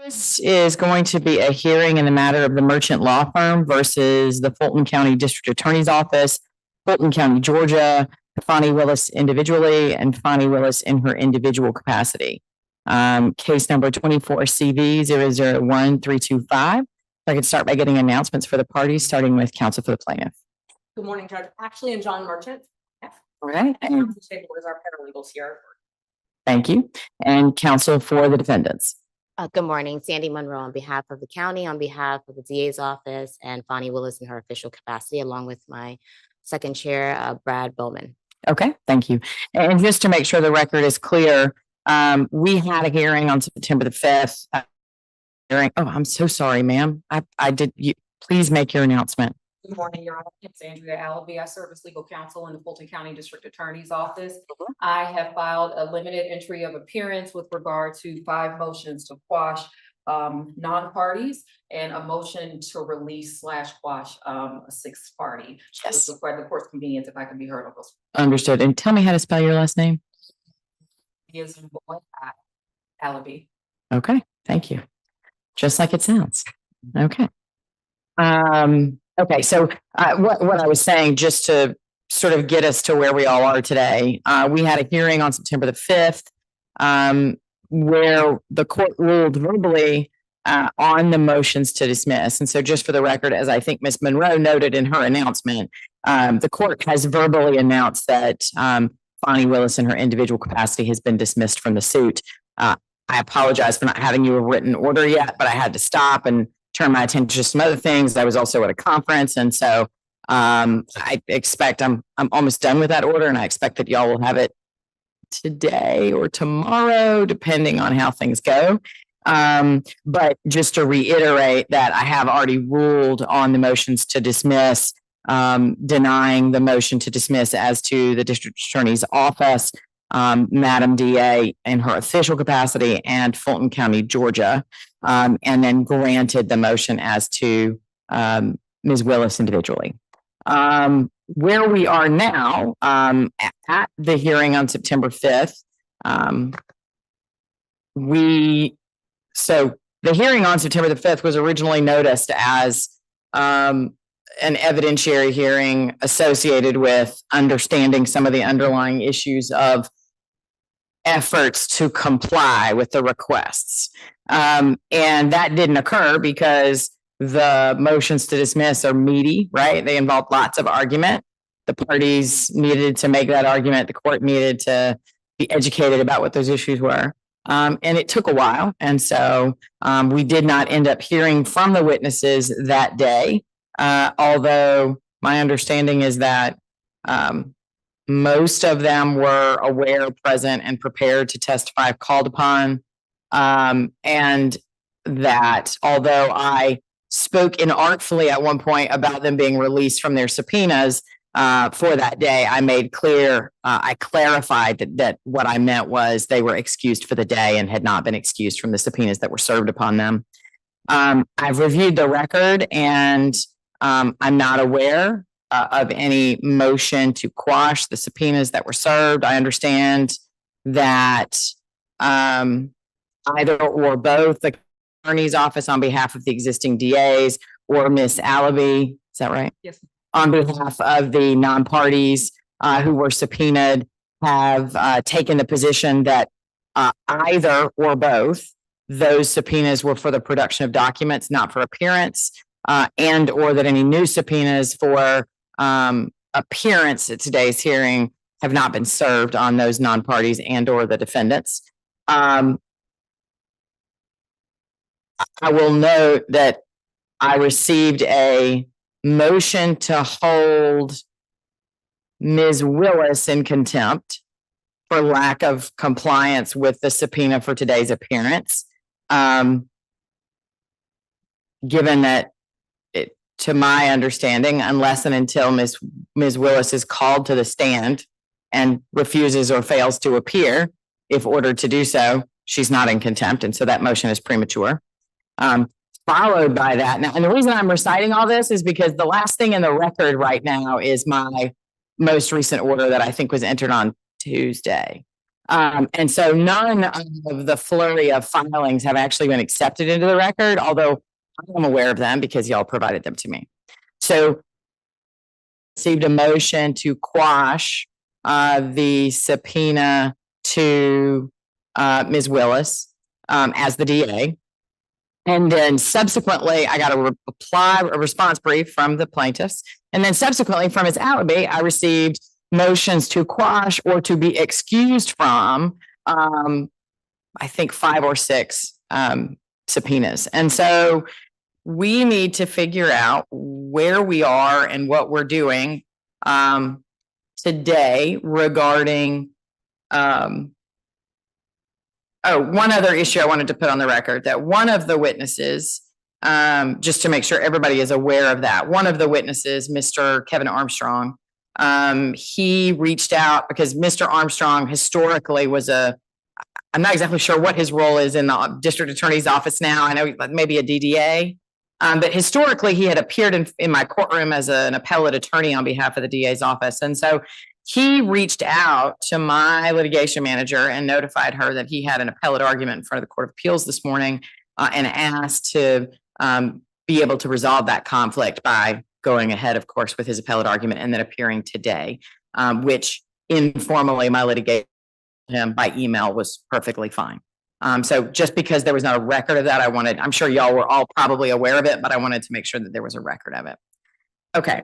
This is going to be a hearing in the matter of the Merchant Law Firm versus the Fulton County District Attorney's Office, Fulton County, Georgia, Fani Willis individually and Fani Willis in her individual capacity. Case number 24CV001325. I could start by getting announcements for the parties, starting with counsel for the plaintiff. Good morning, Judge Ashley and John Merchant. All right. And Is our paralegals here? thank you. And counsel for the defendants. Good morning, Sandy Monroe on behalf of the county, on behalf of the DA's office, and Fani Willis in her official capacity, along with my second chair, Brad Bowman. Okay, thank you. And just to make sure the record is clear, we had a hearing on September the 5th. Oh, I'm so sorry, ma'am. I did. Please make your announcement. Good morning, Your Honor. It's Andrea Allaby. I serve as legal counsel in the Fulton County District Attorney's Office. I have filed a limited entry of appearance with regard to 5 motions to quash non-parties and a motion to release / quash a 6th party. Yes. So for the court's convenience, if I can be heard on those. Understood. And tell me how to spell your last name. Is Allaby. Okay, thank you. Just like it sounds. Okay. Okay, so what I was saying, just to sort of get us to where we all are today, we had a hearing on September the 5th where the court ruled verbally on the motions to dismiss. And so just for the record, as I think Ms. Monroe noted in her announcement, the court has verbally announced that Fani Willis in her individual capacity has been dismissed from the suit. I apologize for not having you a written order yet, but I had to stop and turn my attention to some other things. I was also at a conference. And so I expect I'm almost done with that order, and I expect that y'all will have it today or tomorrow, depending on how things go. But just to reiterate that I have already ruled on the motions to dismiss, denying the motion to dismiss as to the district attorney's office, Madam DA in her official capacity, and Fulton County, Georgia, and then granted the motion as to Ms. Willis individually. Where we are now, at the hearing on September 5th, so the hearing on September the 5th was originally noticed as an evidentiary hearing associated with understanding some of the underlying issues of efforts to comply with the requests. And that didn't occur because the motions to dismiss are meaty, right? They involve lots of argument. The parties needed to make that argument. The court needed to be educated about what those issues were. And it took a while. And so we did not end up hearing from the witnesses that day. Although my understanding is that most of them were aware, present, and prepared to testify if called upon. And that although I spoke inartfully at one point about them being released from their subpoenas for that day, I made clear, I clarified that what I meant was they were excused for the day and had not been excused from the subpoenas that were served upon them. I've reviewed the record, and I'm not aware of any motion to quash the subpoenas that were served. I understand that either or both the attorney's office on behalf of the existing DAs or Ms. Allaby, is that right? Yes. On behalf of the non-parties who were subpoenaed have taken the position that either or both those subpoenas were for the production of documents, not for appearance, and or that any new subpoenas for appearance at today's hearing have not been served on those non-parties and or the defendants. I will note that I received a motion to hold Ms. Willis in contempt for lack of compliance with the subpoena for today's appearance. Given that, to my understanding, unless and until Ms. Willis is called to the stand and refuses or fails to appear, if ordered to do so, she's not in contempt. And so that motion is premature. Followed by that. Now, and the reason I'm reciting all this is because the last thing in the record right now is my most recent order that I think was entered on Tuesday. And so none of the flurry of filings have actually been accepted into the record, although I'm aware of them because y'all provided them to me. So received a motion to quash the subpoena to Ms. Willis as the DA. And then subsequently, I got a response brief from the plaintiffs. And then subsequently from Ms. Allaby, I received motions to quash or to be excused from, I think 5 or 6 subpoenas. And so we need to figure out where we are and what we're doing today regarding one other issue I wanted to put on the record, that one of the witnesses, just to make sure everybody is aware of that, one of the witnesses, Mr. Kevin Armstrong, he reached out because Mr. Armstrong historically was I'm not exactly sure what his role is in the district attorney's office now. I know maybe a DDA, but historically he had appeared in my courtroom as an appellate attorney on behalf of the DA's office. And so he reached out to my litigation manager and notified her that he had an appellate argument in front of the Court of Appeals this morning and asked to be able to resolve that conflict by going ahead, of course, with his appellate argument and then appearing today, which informally my litigation him by email was perfectly fine. So just because there was not a record of that, I'm sure y'all were all probably aware of it, but I wanted to make sure that there was a record of it. Okay.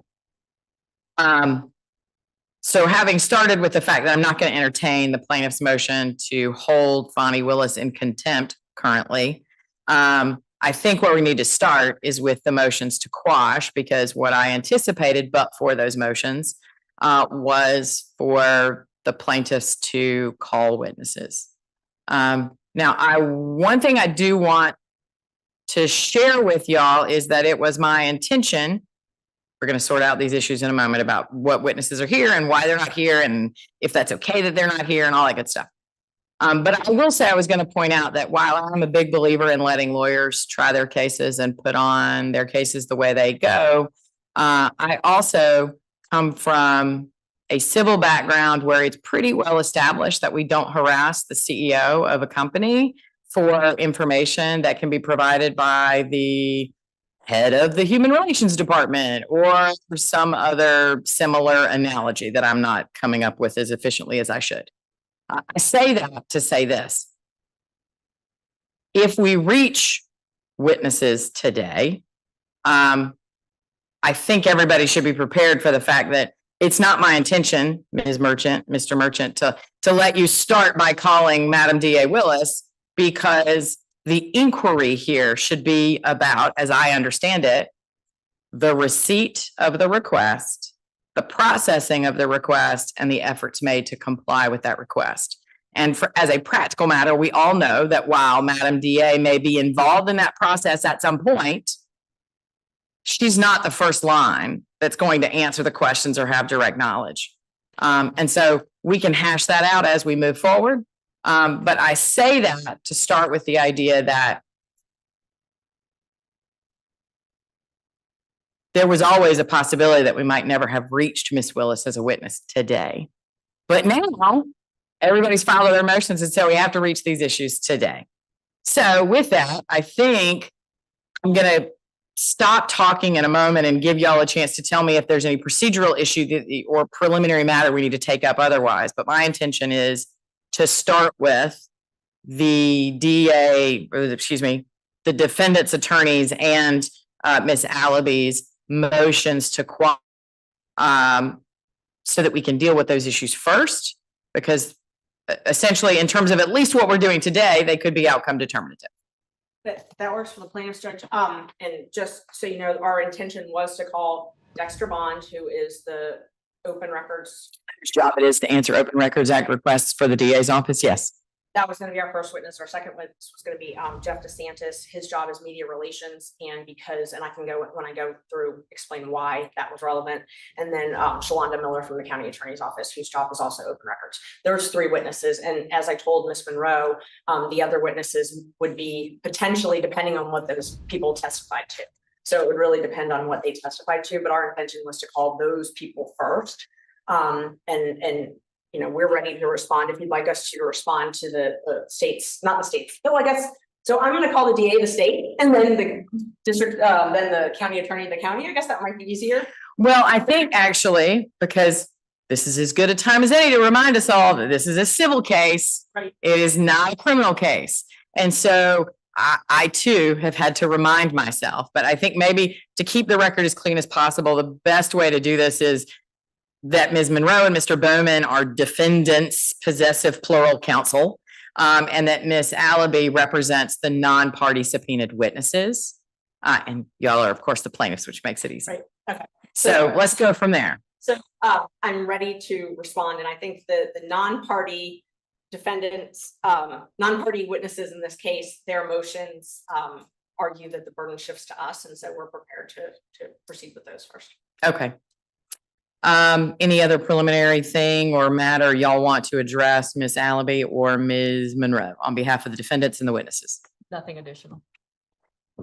So having started with the fact that I'm not going to entertain the plaintiff's motion to hold Fani Willis in contempt currently, I think where we need to start is with the motions to quash, because what I anticipated, but for those motions, was for the plaintiffs to call witnesses. Now, one thing I do want to share with y'all is that it was my intention. We're going to sort out these issues in a moment about what witnesses are here and why they're not here and if that's okay that they're not here and all that good stuff. But I will say I was going to point out that while I'm a big believer in letting lawyers try their cases and put on their cases the way they go, I also come from a civil background where it's pretty well established that we don't harass the CEO of a company for information that can be provided by the head of the human relations department or some other similar analogy that I'm not coming up with as efficiently as I should. I say that to say this. If we reach witnesses today, I think everybody should be prepared for the fact that it's not my intention, Ms. Merchant, Mr. Merchant, to let you start by calling Madam DA Willis, because the inquiry here should be about, as I understand it, the receipt of the request, the processing of the request, and the efforts made to comply with that request. And as a practical matter, we all know that while Madam DA may be involved in that process at some point, she's not the first line that's going to answer the questions or have direct knowledge. And so we can hash that out as we move forward. But I say that to start with the idea that there was always a possibility that we might never have reached Miss Willis as a witness today. But now everybody's filed their motions, and so we have to reach these issues today. So with that, I think I'm going to stop talking in a moment and give y'all a chance to tell me if there's any procedural issue or preliminary matter we need to take up otherwise. But my intention is to start with the DA, or the defendant's attorneys and Ms. Allaby's motions to quash, so that we can deal with those issues first, because essentially in terms of at least what we're doing today, they could be outcome determinative. That works for the plaintiff's judge. And just so you know, our intention was to call Dexter Bond, who is the open records. Whose job it is to answer Open Records Act requests for the DA's office. Yes. That was going to be our first witness. Our second witness was going to be Jeff DeSantis. His job is media relations, and I can go when I go through explain why that was relevant. And then Shalonda Miller from the county attorney's office, whose job is also open records. There's 3 witnesses, and as I told Ms. Monroe, the other witnesses would be potentially depending on what those people testified to. So it would really depend on what they testified to. But our intention was to call those people first, and we're ready to respond if you'd like us to respond to the states, not the states. So I guess, so I'm going to call the DA the state and then the district, then the county attorney, the county. I guess that might be easier. Well, I think actually, because this is as good a time as any to remind us all that this is a civil case. Right. It is not a criminal case. And so I too have had to remind myself, but I think maybe to keep the record as clean as possible, the best way to do this is that Ms. Monroe and Mr. Bowman are defendants, possessive plural counsel, and that Ms. Allaby represents the non-party subpoenaed witnesses. And y'all are, of course, the plaintiffs, which makes it easy. Right. Okay. So let's go from there. So I'm ready to respond. And I think the non-party defendants, non-party witnesses in this case, their motions argue that the burden shifts to us. And so we're prepared to proceed with those first. Okay. Any other preliminary thing or matter y'all want to address, Ms. Allaby or Ms. Monroe, on behalf of the defendants and the witnesses? Nothing additional.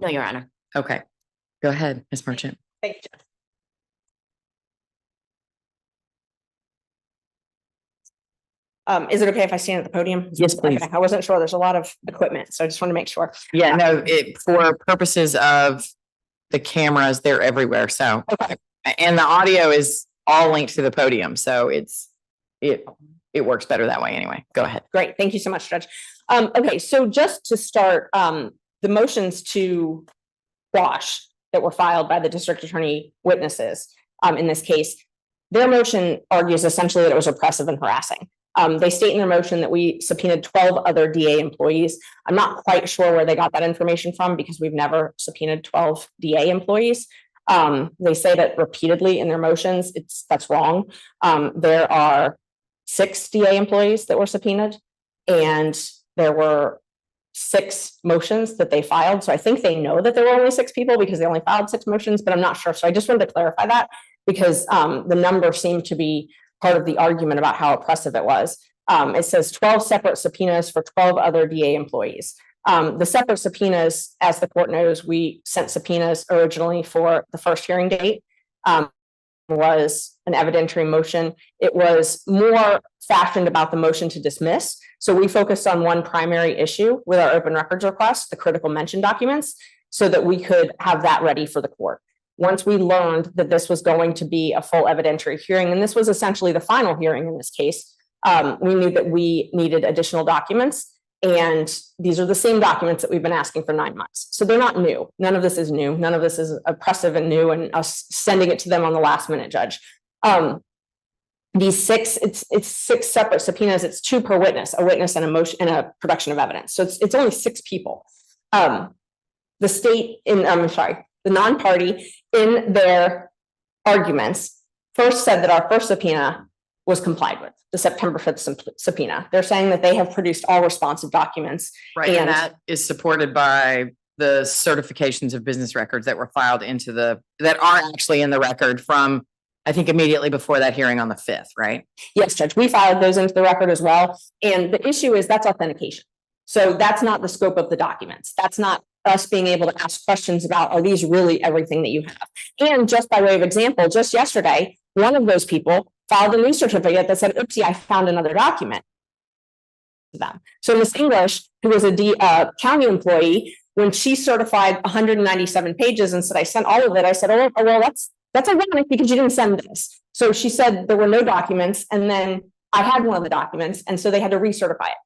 No, Your Honor. Okay, go ahead, Ms. Merchant. Thank you. Is it okay if I stand at the podium? Yes, please. Okay, I wasn't sure. There's a lot of equipment, so I just want to make sure. Yeah, no, for purposes of the cameras, they're everywhere, so. Okay. And the audio is all linked to the podium, so it works better that way anyway. Go ahead. Great. Thank you so much, Judge. Okay, so just to start, the motions to quash that were filed by the district attorney witnesses in this case, their motion argues essentially that it was oppressive and harassing. They state in their motion that we subpoenaed 12 other DA employees. I'm not quite sure where they got that information from because we've never subpoenaed 12 DA employees. They say that repeatedly in their motions. That's wrong. There are 6 DA employees that were subpoenaed, and there were 6 motions that they filed. So I think they know that there were only 6 people because they only filed 6 motions, but I'm not sure. So I just wanted to clarify that because the number seemed to be part of the argument about how oppressive it was. It says 12 separate subpoenas for 12 other DA employees. The separate subpoenas, as the court knows, we sent subpoenas originally for the first hearing date. Was an evidentiary motion. It was more fashioned about the motion to dismiss. So we focused on one primary issue with our open records request, the critical mention documents, so that we could have that ready for the court. Once we learned that this was going to be a full evidentiary hearing, and this was essentially the final hearing in this case, we knew that we needed additional documents. And these are the same documents that we've been asking for 9 months. So they're not new. None of this is new. None of this is oppressive and new and us sending it to them on the last minute, Judge. These 6, it's 6 separate subpoenas. It's 2 per witness, a witness and a motion and a production of evidence. So it's only 6 people. The state the non-party in their arguments first said that our first subpoena was complied with, the September 5th subpoena. They're saying that they have produced all responsive documents. Right, and that is supported by the certifications of business records that were filed that are actually in the record from, I think, immediately before that hearing on the 5th, right? Yes, Judge, we filed those into the record as well. And the issue is that's authentication. So that's not the scope of the documents. That's not us being able to ask questions about, are these really everything that you have? And just by way of example, just yesterday, one of those people filed a new certificate that said, oopsie, I found another document. Them. So Miss English, who was a county employee, when she certified 197 pages and said, I sent all of it, I said, oh well, that's ironic because you didn't send this. So she said there were no documents, and then I had one of the documents, and so they had to recertify it.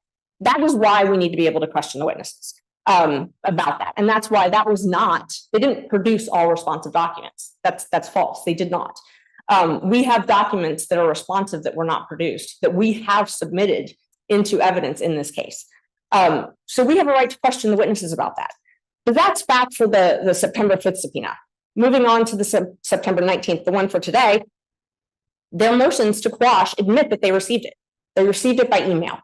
That was why we need to be able to question the witnesses about that. And that's why they didn't produce all responsive documents. That's false. They did not. We have documents that are responsive that were not produced, that we have submitted into evidence in this case. So we have a right to question the witnesses about that. But that's back for the September 5th subpoena. Moving on to the September 19th, the one for today, their motions to quash admit that they received it. They received it by email.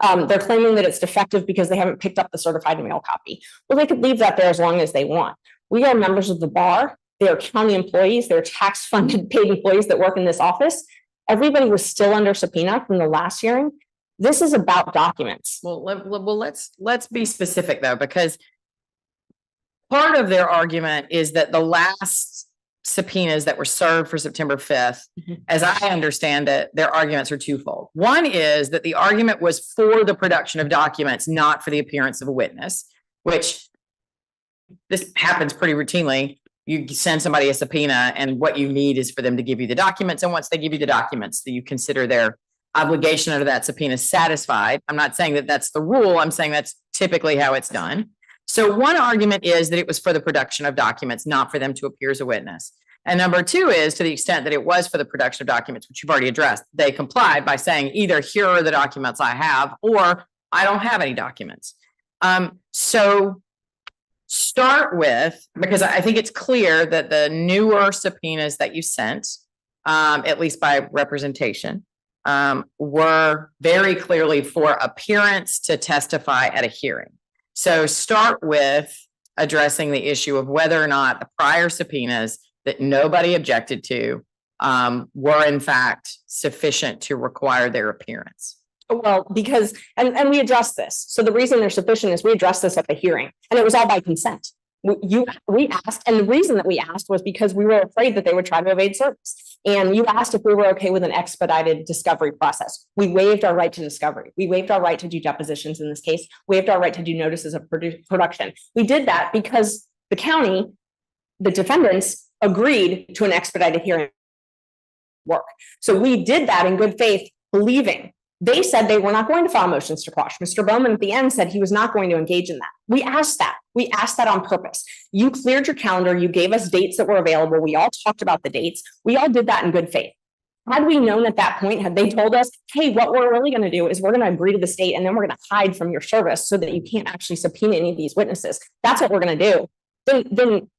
They're claiming that it's defective because they haven't picked up the certified mail copy. Well, they could leave that there as long as they want. We are members of the bar. They are county employees. They're tax-funded paid employees that work in this office. Everybody was still under subpoena from the last hearing. This is about documents. Well, let's be specific though, because part of their argument is that the last subpoenas that were served for September 5th, Mhm. as I understand it, their arguments are twofold. One is that the argument was for the production of documents, not for the appearance of a witness, which this happens pretty routinely. You send somebody a subpoena and what you need is for them to give you the documents. And once they give you the documents, that you consider their obligation under that subpoena satisfied. I'm not saying that that's the rule. I'm saying that's typically how it's done. So one argument is that it was for the production of documents, not for them to appear as a witness. And number two is, to the extent that it was for the production of documents, which you've already addressed, they complied by saying either here are the documents I have, or I don't have any documents. So start with, because I think it's clear that the newer subpoenas that you sent, at least by representation, were very clearly for appearance to testify at a hearing. So start with addressing the issue of whether or not the prior subpoenas that nobody objected to were in fact sufficient to require their appearance. Well, because, and we addressed this. So the reason they're sufficient is we addressed this at the hearing, and it was all by consent. We asked, and the reason that we asked was because we were afraid that they would try to evade service. And you asked if we were okay with an expedited discovery process. We waived our right to discovery. We waived our right to do depositions in this case, waived our right to do notices of production. We did that because the county, the defendants, agreed to an expedited hearing work. So we did that in good faith, believing. They said they were not going to file motions to quash. Mr. Bowman at the end said he was not going to engage in that. We asked that. We asked that on purpose. You cleared your calendar. You gave us dates that were available. We all talked about the dates. We all did that in good faith. Had we known at that point, had they told us, hey, what we're really going to do is we're going to agree to this date and then we're going to hide from your service so that you can't actually subpoena any of these witnesses. That's what we're going to do. Then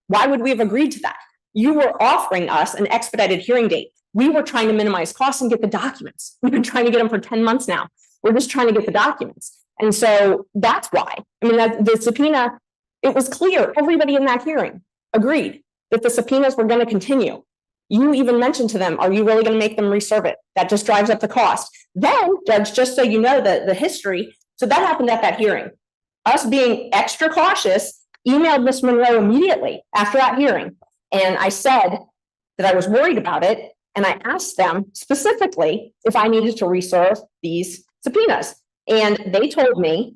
why would we have agreed to that? You were offering us an expedited hearing date. We were trying to minimize costs and get the documents. We've been trying to get them for 10 months now. We're just trying to get the documents. And so that's why. I mean, the subpoena, it was clear. Everybody in that hearing agreed that the subpoenas were going to continue. You even mentioned to them, are you really going to make them reserve it? That just drives up the cost. Then, Judge, just so you know the history, so that happened at that hearing. Us being extra cautious, emailed Ms. Monroe immediately after that hearing. And I said that I was worried about it. And I asked them specifically if I needed to reserve these subpoenas. And they told me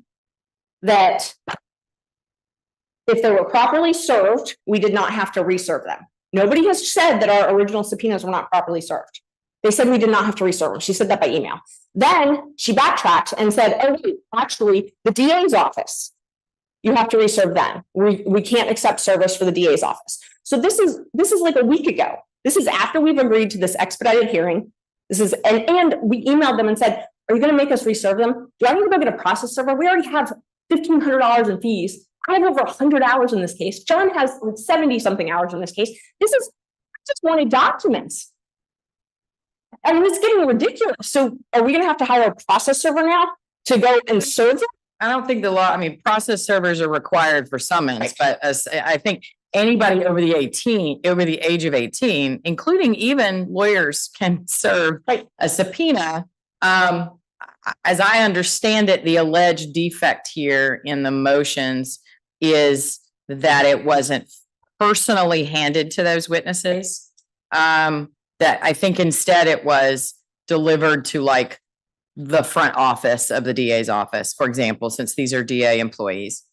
that if they were properly served, we did not have to reserve them. Nobody has said that our original subpoenas were not properly served. They said we did not have to reserve them. She said that by email. Then she backtracked and said, oh, wait, actually, the DA's office, you have to reserve them. We can't accept service for the DA's office. So this is like a week ago. This is after we've agreed to this expedited hearing. This is, and we emailed them and said, are you going to make us reserve them? Do I need to go get a process server? We already have $1,500 in fees. I have over 100 hours in this case. John has 70 something hours in this case. I just wanted documents. I mean, it's getting ridiculous. So are we going to have to hire a process server now to go and serve them? I don't think the law, I mean, process servers are required for summons, but I think anybody over the age of 18, including even lawyers, can serve a subpoena. As I understand it, the alleged defect here in the motions is that it wasn't personally handed to those witnesses. That I think instead it was delivered to like the front office of the DA's office, for example, since these are DA employees.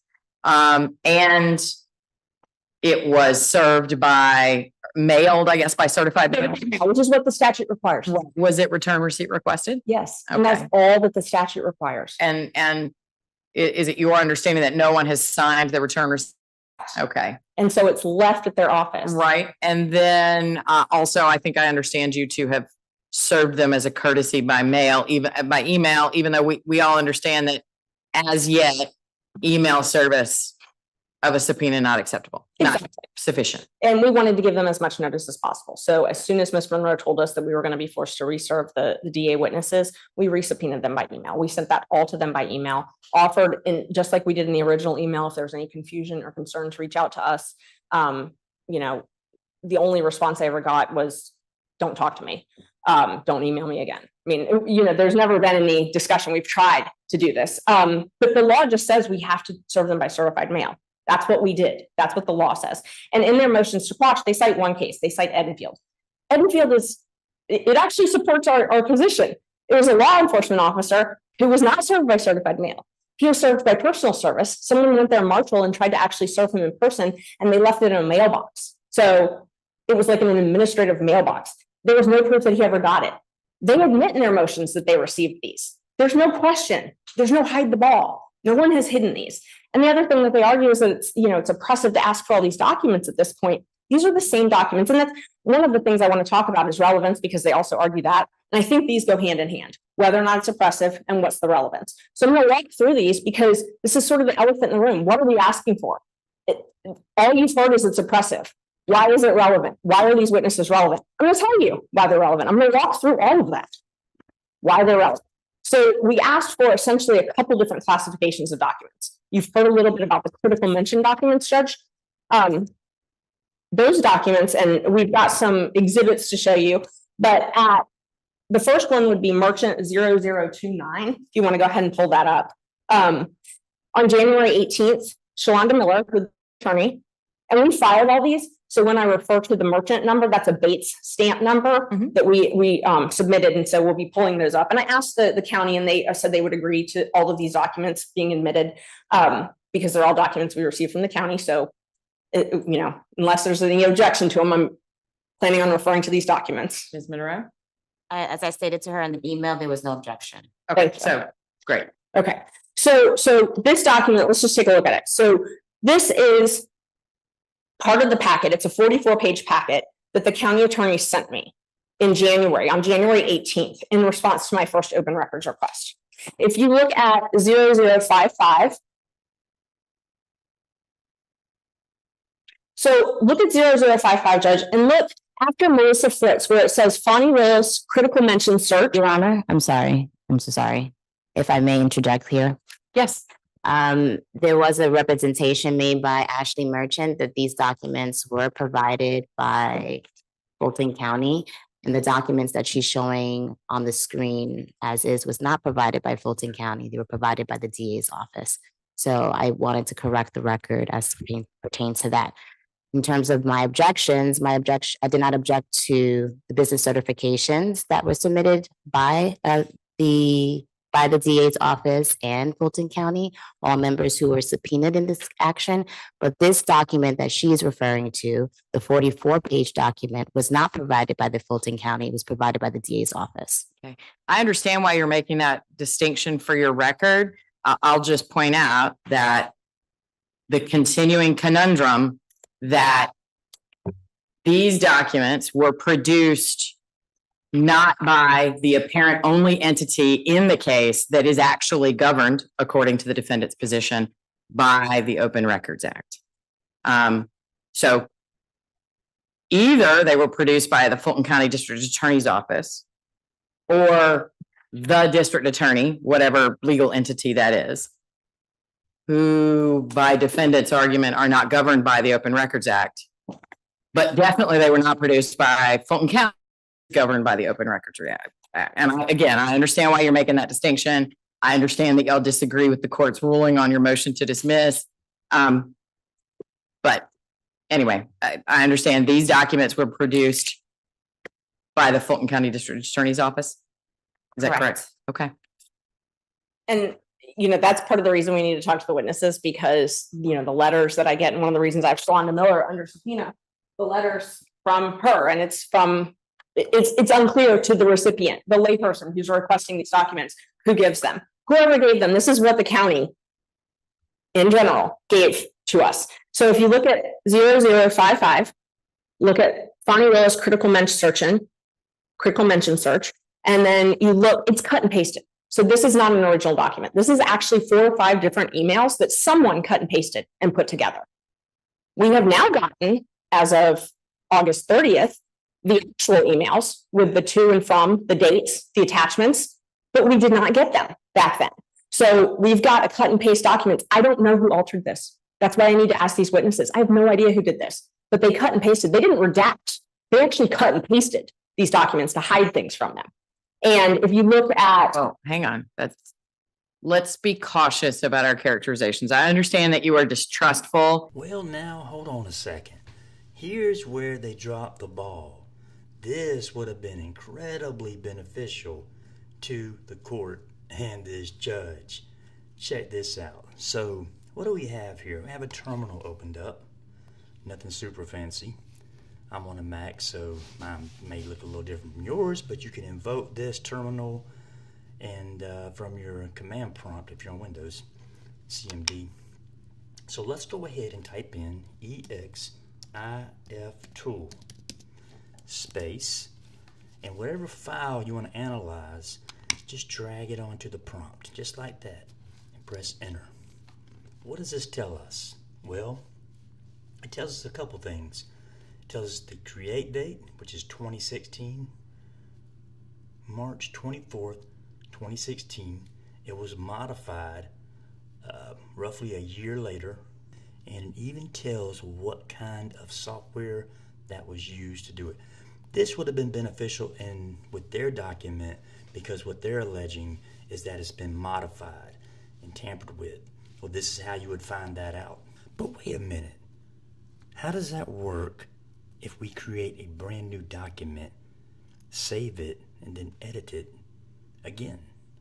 And it was served by mailed, I guess, by certified mail. Which is what the statute requires. Was it return receipt requested? Yes, Okay. and that's all that the statute requires. And is it your understanding that no one has signed the return receipt? Okay. And so it's left at their office. Right. And then also, I think I understand you to have served them as a courtesy by mail, even by email, even though we all understand that as yet, email service of a subpoena not acceptable, not sufficient. And we wanted to give them as much notice as possible. So as soon as Ms. Monroe told us that we were going to be forced to reserve the DA witnesses, we resubpoenaed them by email. We sent that all to them by email, offered, in just like we did in the original email, if there was any confusion or concern to reach out to us. You know, the only response I ever got was, don't talk to me. Don't email me again. I mean, you know, there's never been any discussion. We've tried to do this. But the law just says we have to serve them by certified mail. That's what we did. That's what the law says. And in their motions to quash, they cite one case. They cite Edenfield. Edenfield it actually supports our position. It was a law enforcement officer who was not served by certified mail. He was served by personal service. Someone went there marshal and tried to actually serve him in person, and they left it in a mailbox. So it was like an administrative mailbox. There was no proof that he ever got it. They admit in their motions that they received these. There's no question. There's no hide the ball. No one has hidden these. And the other thing that they argue is that it's oppressive to ask for all these documents at this point. These are the same documents. And that's one of the things I want to talk about is relevance, because they also argue that. And I think these go hand in hand, whether or not it's oppressive and what's the relevance. So I'm going to walk through these because this is sort of the elephant in the room. What are we asking for? All you've heard is it's oppressive. Why is it relevant? Why are these witnesses relevant? I'm going to tell you why they're relevant. I'm going to walk through all of that, why they're relevant. So we asked for essentially a couple different classifications of documents. You've heard a little bit about the critical mention documents, Judge. Those documents, and we've got some exhibits to show you, but the first one would be Merchant 0029. If you want to go ahead and pull that up. On January 18th, Shalonda Miller, who's the attorney, and we filed all these. So when I refer to the merchant number, that's a Bates stamp number that we submitted. And so we'll be pulling those up. And I asked the county, and they said they would agree to all of these documents being admitted because they're all documents we received from the county. So, unless there's any objection to them, I'm planning on referring to these documents. Ms. Monroe? As I stated to her in the email, there was no objection. Okay, so great. Okay, so this document, let's just take a look at it. So this is part of the packet. It's a 44-page packet that the county attorney sent me on January 18th, in response to my first open records request. If you look at 0055, so look at 0055, Judge, and look after Melissa Fritz, where it says Fani Willis critical mention search. Your Honor, I'm sorry. I'm so sorry. If I may interject here. Yes. There was a representation made by Ashley Merchant that these documents were provided by Fulton County, and the documents that she's showing on the screen as is was not provided by Fulton County. They were provided by the DA's office. So I wanted to correct the record as pertains to that. In terms of my objections, I did not object to the business certifications that were submitted by the DA's office and Fulton County, all members who were subpoenaed in this action. But this document that she is referring to, the 44-page document, was not provided by the Fulton County. It was provided by the DA's office. Okay. I understand why you're making that distinction for your record. I'll just point out that the continuing conundrum that these documents were produced not by the apparent only entity in the case that is actually governed, according to the defendant's position, by the Open Records Act. So either they were produced by the Fulton County District Attorney's office or the district attorney, whatever legal entity that is, who by defendant's argument are not governed by the Open Records Act, but definitely they were not produced by Fulton County, governed by the Open Records Act. And I understand why you're making that distinction. I understand that y'all disagree with the court's ruling on your motion to dismiss. But anyway, I understand these documents were produced by the Fulton County District Attorney's office. Is that correct? Okay. And that's part of the reason we need to talk to the witnesses, because, the letters that I get, and one of the reasons I've Shalonda Miller under subpoena, the letters from her, and it's unclear to the recipient, the layperson who's requesting these documents, who gives them, whoever gave them. This is what the county in general gave to us. So if you look at 0055, look at Fani Willis critical mention search, and then you look, it's cut and pasted. So this is not an original document. This is actually 4 or 5 different emails that someone cut and pasted and put together. We have now gotten, as of August 30th, the actual emails with the to and from, the dates, the attachments, but we did not get them back then. So we've got a cut and paste document. I don't know who altered this. That's why I need to ask these witnesses. I have no idea who did this, but they cut and pasted. They didn't redact. They actually cut and pasted these documents to hide things from them. And if you look at, oh, hang on, let's be cautious about our characterizations. I understand that you are distrustful. Well, now, hold on a second. Here's where they dropped the ball. This would have been incredibly beneficial to the court and this judge. Check this out. So, what do we have here? We have a terminal opened up. Nothing super fancy. I'm on a Mac, so mine may look a little different from yours, but you can invoke this terminal and from your command prompt if you're on Windows, CMD. So let's go ahead and type in EXIF tool space, and whatever file you want to analyze, just drag it onto the prompt, just like that, and press enter. What does this tell us? Well, it tells us a couple things. It tells us the create date, which is 2016, March 24th, 2016. It was modified roughly a year later, and it even tells what kind of software that was used to do it. This would have been beneficial with their document, because what they're alleging is that it's been modified and tampered with. Well, this is how you would find that out. But wait a minute. How does that work if we create a brand new document, save it, and then edit it again?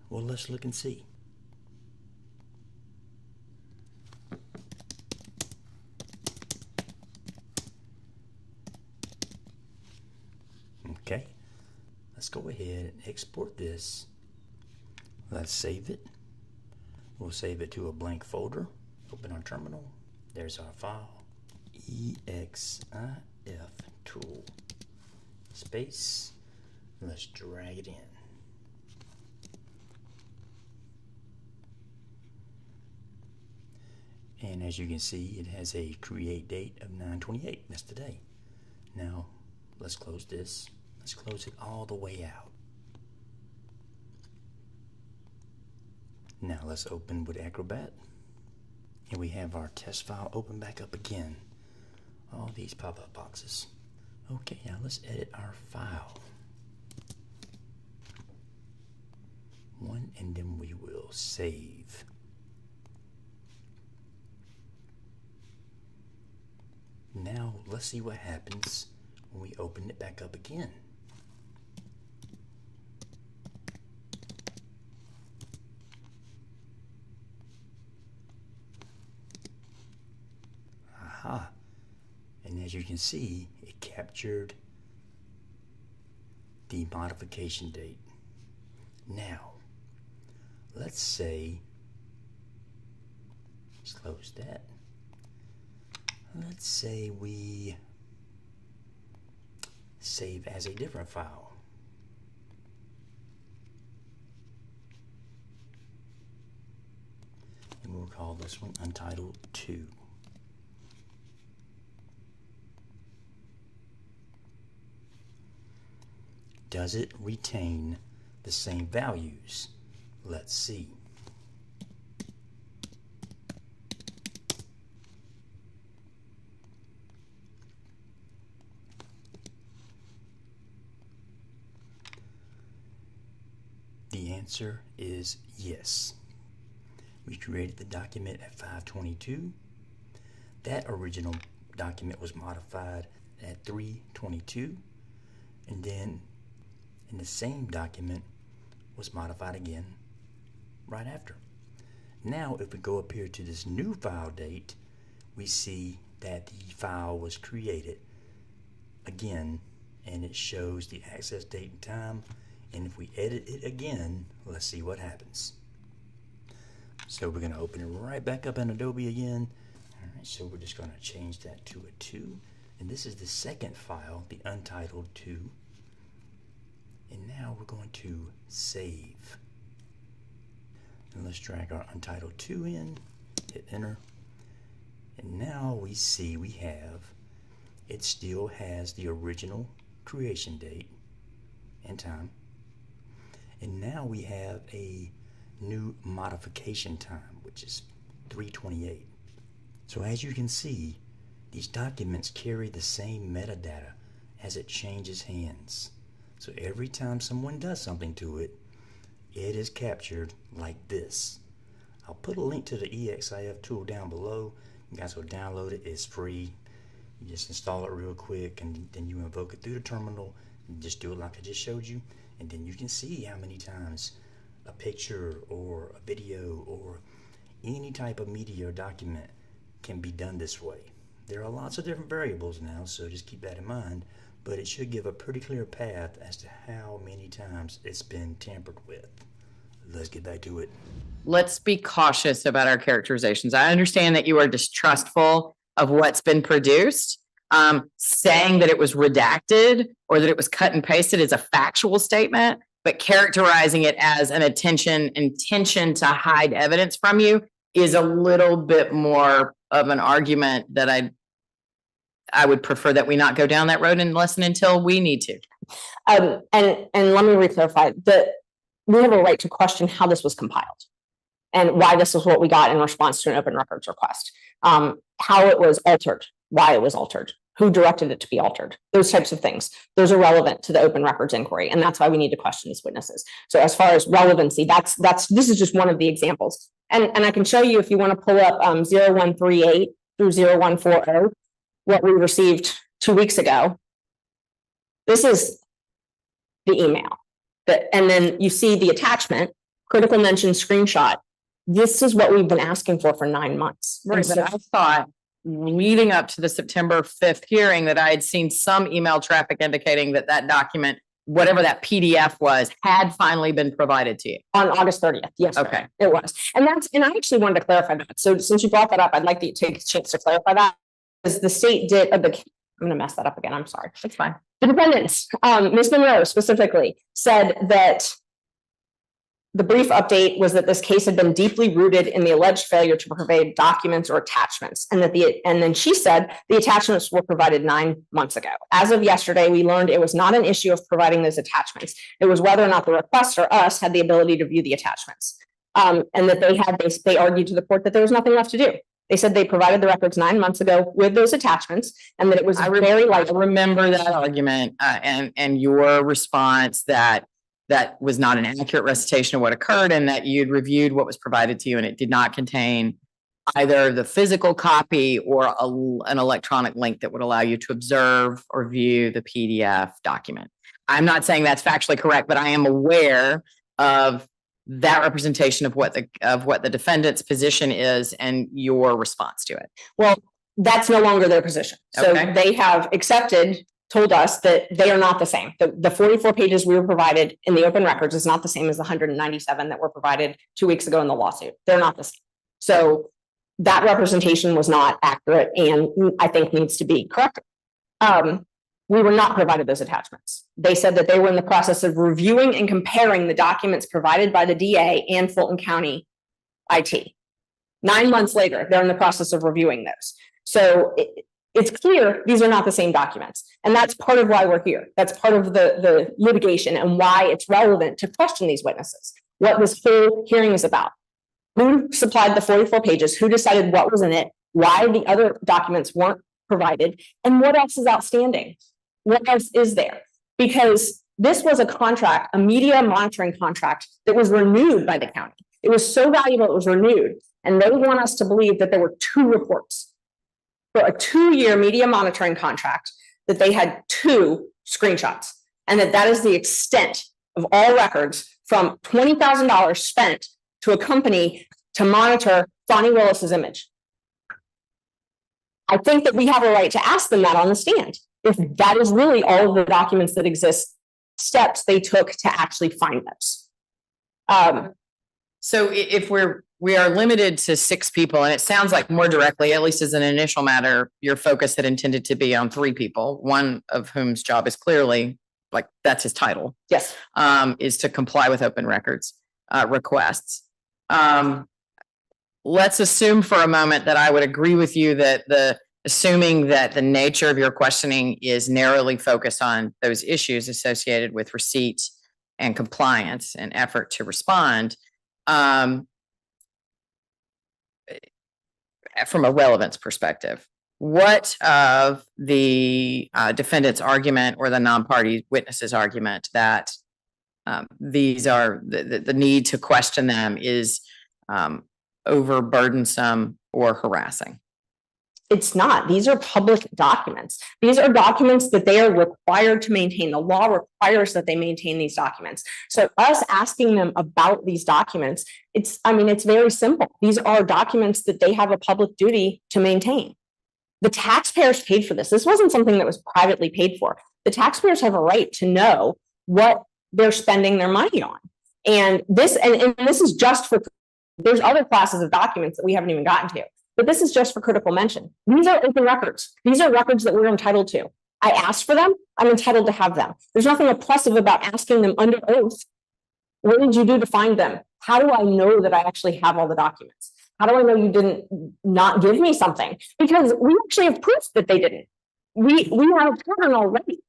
Well, let's look and see. Okay, let's go ahead and export this. Let's save it. We'll save it to a blank folder. Open our terminal. There's our file. EXIF tool space. Let's drag it in. And as you can see, it has a create date of 9/28. That's today. Now, let's close this. Let's close it all the way out. Now let's open with Acrobat. And we have our test file open back up again. All these pop-up boxes. Okay, now let's edit our file. One, and then we will save. Now let's see what happens when we open it back up again. Aha. And as you can see, it captured the modification date. Now, let's say, let's close that. Let's say we save as a different file. And we'll call this one Untitled 2. Does it retain the same values? Let's see. The answer is yes. We created the document at 5/22. That original document was modified at 3/22, and then in the same document was modified again right after. Now if we go up here to this new file date, we see that the file was created again, and it shows the access date and time. And if we edit it again, let's see what happens. So we're going to open it right back up in Adobe again. All right, so we're just going to change that to a 2. And this is the second file, the Untitled 2. And now we're going to save. And let's drag our Untitled 2 in, hit enter. And now we see it still has the original creation date and time. And now we have a new modification time, which is 3/28. So as you can see, these documents carry the same metadata as it changes hands. So every time someone does something to it, it is captured like this. I'll put a link to the EXIF tool down below. You guys will download it. It's free. You just install it real quick, and then you invoke it through the terminal. You just do it like I just showed you, and then you can see how many times a picture or a video or any type of media or document can be done this way. There are lots of different variables now, so just keep that in mind, but it should give a pretty clear path as to how many times it's been tampered with. Let's get back to it. Let's be cautious about our characterizations. I understand that you are distrustful of what's been produced. Saying that it was redacted or that it was cut and pasted is a factual statement, but characterizing it as an intention to hide evidence from you is a little bit more of an argument that I would prefer that we not go down that road unless and until we need to. And let me re-clarify that we have a right to question how this was compiled and why this is what we got in response to an open records request. How it was altered, why it was altered, who directed it to be altered, those types of things. Those are relevant to the open records inquiry, and that's why we need to question these witnesses. So as far as relevancy, this is just one of the examples. And I can show you if you want to pull up 0138 through 0140, what we received 2 weeks ago. This is the email. And then you see the attachment, critical mention screenshot. This is what we've been asking for 9 months. Right, but I thought leading up to the September 5th hearing that I had seen some email traffic indicating that that document, whatever that PDF was, had finally been provided to you. On August 30th, yes. Okay. It was. And I actually wanted to clarify that. So since you brought that up, I'd like to take a chance to clarify that. Because the state did, I'm going to mess that up again, I'm sorry. That's fine. The defendants, Ms. Monroe specifically, said that the brief update was that this case had been deeply rooted in the alleged failure to provide documents or attachments, and then she said the attachments were provided 9 months ago. As of yesterday, we learned it was not an issue of providing those attachments. It was whether or not the requester, us, had the ability to view the attachments, and that they argued to the court that there was nothing left to do. They said they provided the records 9 months ago with those attachments, and that it was very likely. I remember that argument and your response that was not an accurate recitation of what occurred, and that you'd reviewed what was provided to you and it did not contain either the physical copy or an electronic link that would allow you to observe or view the PDF document. I'm not saying that's factually correct, but I am aware of that representation of what the defendant's position is and your response to it. Well, that's no longer their position. So Okay. they have told us that they are not the same. The 44 pages we were provided in the open records is not the same as the 197 that were provided 2 weeks ago in the lawsuit. They're not the same. So that representation was not accurate and I think needs to be corrected. We were not provided those attachments. They said that they were in the process of reviewing and comparing the documents provided by the DA and Fulton County IT. 9 months later, they're in the process of reviewing those. So it's clear these are not the same documents. And that's part of why we're here. That's part of the litigation and why it's relevant to question these witnesses. What this whole hearing is about. Who supplied the 44 pages? Who decided what was in it? Why the other documents weren't provided? And what else is outstanding? What else is there? Because this was a contract, a media monitoring contract that was renewed by the county. It was so valuable, it was renewed. And they want us to believe that there were 2 reports for a 2-year media monitoring contract, that they had 2 screenshots, and that is the extent of all records from $20,000 spent to a company to monitor Fani Willis's image. I think that we have a right to ask them that on the stand. If that is really all of the documents that exist, steps they took to actually find those. So if we are limited to 6 people, and it sounds like more directly, at least as an initial matter, your focus had intended to be on 3 people, one of whom's job is clearly, like, that's his title. Yes. Is to comply with open records requests. Let's assume for a moment that I would agree with you that assuming that the nature of your questioning is narrowly focused on those issues associated with receipt and compliance and effort to respond, from a relevance perspective, what of the defendant's argument or the non-party witness's argument that these are the need to question them is overburdensome or harassing? It's not. These are public documents. These are documents that they are required to maintain. The law requires that they maintain these documents. So us asking them about these documents, it's very simple. These are documents that they have a public duty to maintain. The taxpayers paid for this. This wasn't something that was privately paid for. The taxpayers have a right to know what they're spending their money on. And this is just for, there's other classes of documents that we haven't even gotten to. But this is just for critical mention. These are open records. These are records that we're entitled to. I asked for them. I'm entitled to have them. There's nothing oppressive about asking them under oath. What did you do to find them? How do I know that I actually have all the documents? How do I know you didn't not give me something? Because we actually have proof that they didn't. We have a pattern already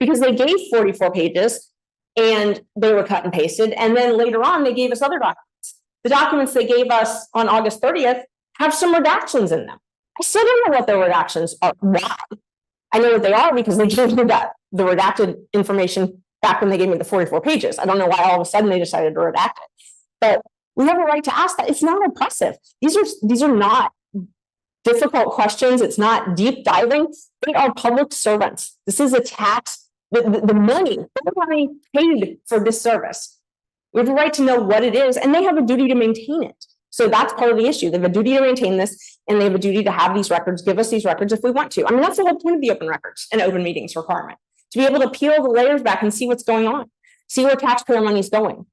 because they gave 44 pages and they were cut and pasted. And then later on, they gave us other documents. The documents they gave us on August 30th have some redactions in them. I still don't know what the redactions are. Why? I know what they are because they gave me the redacted information back when they gave me the 44 pages. I don't know why all of a sudden they decided to redact it. But we have a right to ask that. It's not oppressive. These are not difficult questions. It's not deep diving. They are public servants. This is a tax. The money paid for this service. We have a right to know what it is, and they have a duty to maintain it. So that's part of the issue. They have a duty to maintain this, and they have a duty to have these records, give us these records if we want to. I mean, that's the whole point of the open records and open meetings requirement, to be able to peel the layers back and see what's going on, see where taxpayer money is going.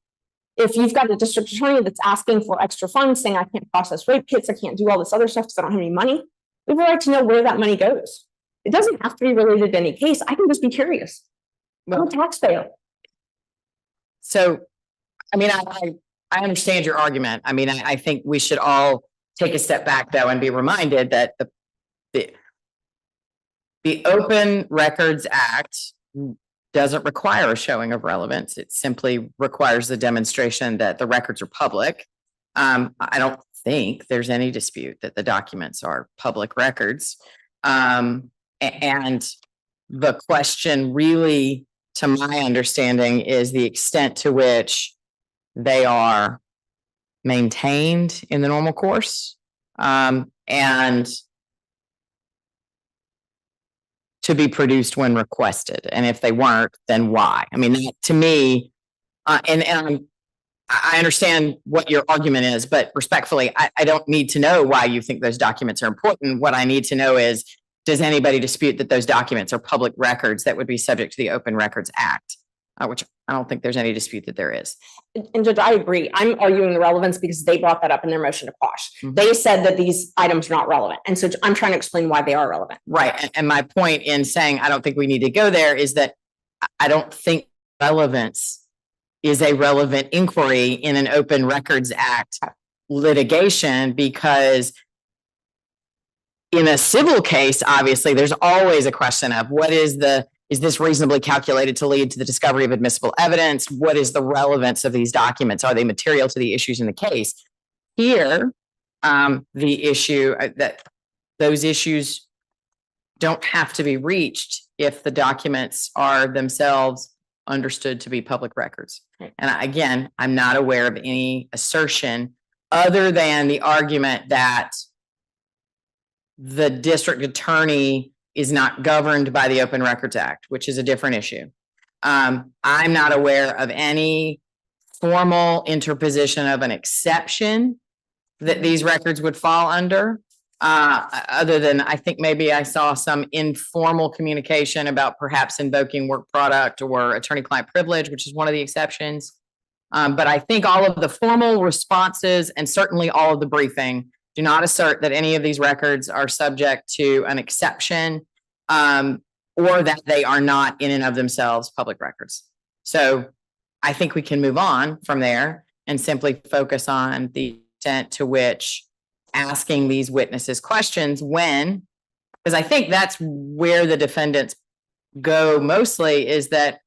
If you've got a district attorney that's asking for extra funds, saying I can't process rape kits, I can't do all this other stuff because I don't have any money, we would like to know where that money goes. It doesn't have to be related to any case. I can just be curious. I'm a taxpayer. So, I mean, I understand your argument. I mean, I think we should all take a step back, though, and be reminded that the Open Records Act doesn't require a showing of relevance. It simply requires the demonstration that the records are public. I don't think there's any dispute that the documents are public records. And the question really, to my understanding, is the extent to which they are maintained in the normal course, and to be produced when requested. And if they weren't, then why? I mean, that, to me, I understand what your argument is, but respectfully, I don't need to know why you think those documents are important. What I need to know is, does anybody dispute that those documents are public records that would be subject to the Open Records Act? Which I don't think there's any dispute that there is. And Judge, I agree. I'm arguing the relevance because they brought that up in their motion to quash. Mm-hmm. They said that these items are not relevant. And so I'm trying to explain why they are relevant. Right. And my point in saying I don't think we need to go there is that I don't think relevance is a relevant inquiry in an Open Records Act litigation, because in a civil case, obviously, there's always a question of is this reasonably calculated to lead to the discovery of admissible evidence? What is the relevance of these documents? Are they material to the issues in the case? Here, the issue that those issues don't have to be reached if the documents are themselves understood to be public records. Right. And again, I'm not aware of any assertion other than the argument that the district attorney is not governed by the Open Records Act, which is a different issue. I'm not aware of any formal interposition of an exception that these records would fall under, other than I think maybe I saw some informal communication about perhaps invoking work product or attorney-client privilege, which is one of the exceptions. But I think all of the formal responses and certainly all of the briefing do not assert that any of these records are subject to an exception, or that they are not in and of themselves public records. So I think we can move on from there and simply focus on the extent to which asking these witnesses questions because I think that's where the defendants go mostly, is that